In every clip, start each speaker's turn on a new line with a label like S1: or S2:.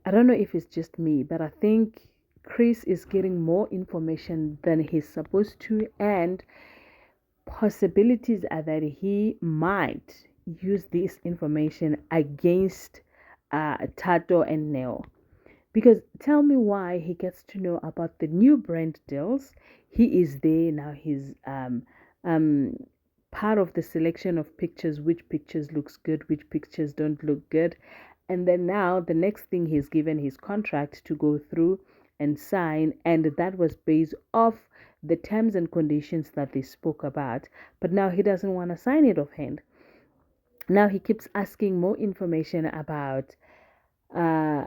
S1: I don't know if it's just me, but I think Chris is getting more information than he's supposed to, and possibilities are that he might use this information against Tato and Neo. Because tell me why he gets to know about the new brand deals. He is there now. He's um, part of the selection of pictures, which pictures looks good, which pictures don't look good. And then now the next thing he's given his contract to go through and sign. And that was based off the terms and conditions that they spoke about. But now he doesn't want to sign it offhand. Now he keeps asking more information about uh,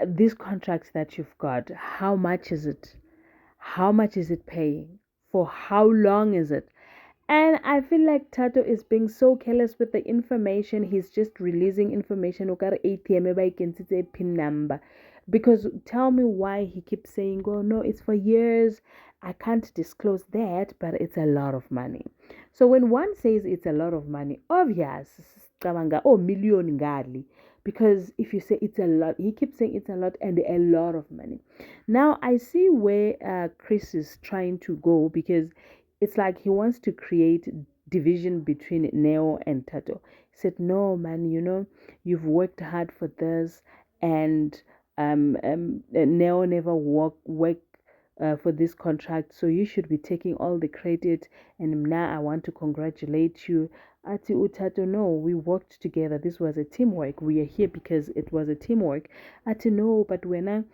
S1: these contracts that you've got. How much is it? How much is it paying? For how long is it? And I feel like Tato is being so careless with the information. He's just releasing information. Okare ATM eba ikentse pin number. Because tell me why he keeps saying, oh no, it's for years. I can't disclose that, but it's a lot of money. So when one says it's a lot of money, obvious, oh, million ngali. Because if you say it's a lot, he keeps saying it's a lot and a lot of money. Now I see where Chris is trying to go, because it's like he wants to create division between Neo and Tato. He said, no, man, you've worked hard for this, and Neo never worked for this contract, so you should be taking all the credit. And now I want to congratulate you. Ati Utato, no, we worked together. This was a teamwork. We are here because it was a teamwork. Ati, no, but when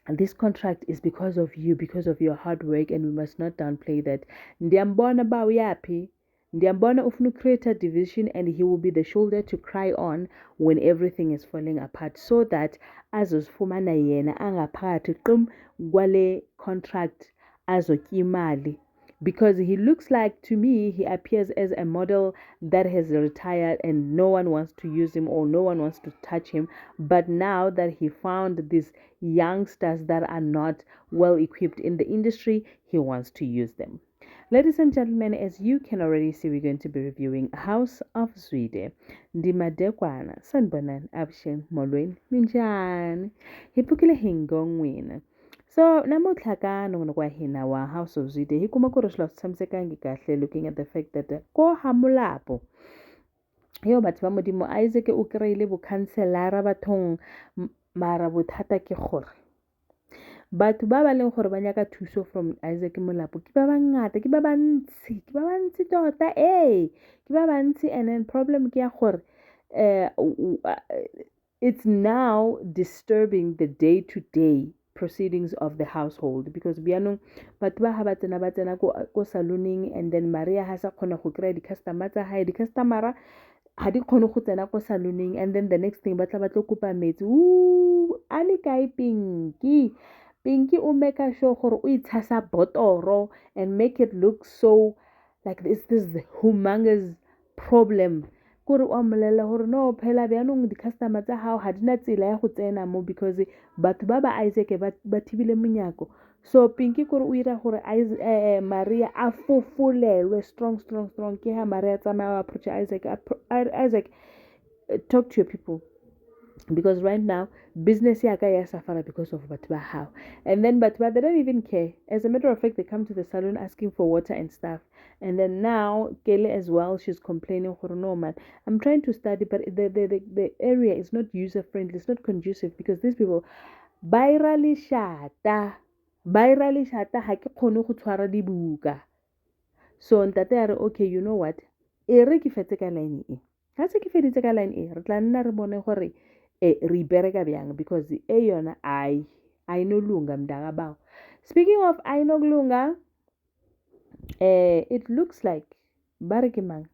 S1: this contract is because of you, because of your hard work, and we must not downplay that. Ndiyambona ba uyapi. Ndiyambona ufuna create a division, and he will be the shoulder to cry on when everything is falling apart, so that azozifumana yena angaphakathi qum kwale contract azotya imali. Because he looks like, to me, he appears as a model that has retired and no one wants to use him or no one wants to touch him. But now that he found these youngsters that are not well equipped in the industry, he wants to use them. Ladies and gentlemen, as you can already see, we're going to be reviewing House of Zwide. Ndimadekwana, sanbonan, abshin, molweni, minjani. Hipukile hingongwina. So namuntlha ka nongono wa hina wa House of Zwide hi kuma ku ri swilo swi tshamisekangi kahle, looking at the fact that ko hamulapo yo batho ba modimo Isaac o kry-ile bokhanselara bathong, mara bothata ke gore batho ba ba leng gore ba nyaka thuso from Isaac Molapo ke ba bangata, ke ba bantsi tota, ke ba bantsi. And then problem ke ya gore it's now disturbing the day-to-day proceedings of the household, because bianong batho ba ha ba tsena ko saloning, and then Maria ha sa kgona go kry di-customer tsa hae, di-customera ha di kgone go tsena ko saloning, and then the next thing ba tlo kopa metsi. A le kae Pinky o make sure gore o itshasa botoro and make it look so like this humongous problem. Kore o amolela gore no phela bjanong di-customer tsa hao ha di na tsela ya go tsena mo, because batho ba Isaac ba thibile monyako. So Pinky kore o ira gore Maria a fofulelwe strong. Ke ha Maria tsamaya approach Isaac. Isaac, talk to your people, because right now business yaka ya suffer because of batba how. And then batba, they don't even care. As a matter of fact, they come to the salon asking for water and stuff. And then now Kele as well, she's complaining, no man, I'm trying to study, but the area is not user friendly, it's not conducive, because these people bairali shata ha ke kgone go tshwara dibuka. So ntate a re, okay, you know what, e re ke fetse ka line e, ga se ke feditse ka line e, re tla nna re bone gore re ibereka bjang, because yona ayinolunga mdaka bawo. Speaking of ayinokulunga, it looks like Barikimang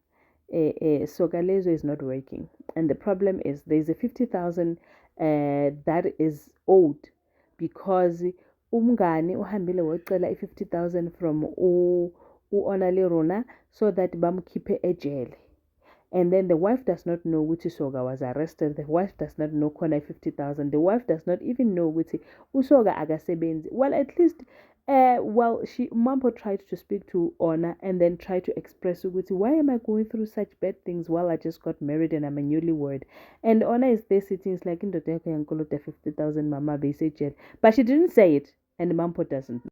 S1: Sokalezo is not working, and the problem is there's a 50,000 that is owed, because umngani uhambile wocela i-50,000 from u-Onale Rona, so that bamkhiphe ejele. And then the wife does not know which Usoga was arrested. The wife does not know Kona 50,000. The wife does not even know which Usoga agasebenzi. Well, at least she Mampo tried to speak to Ona and then tried to express why am I going through such bad things while I just got married and I'm a newlywed. And Ona is there sitting, it's like in the 50,000 mama basic jet. But she didn't say it, and Mampo doesn't.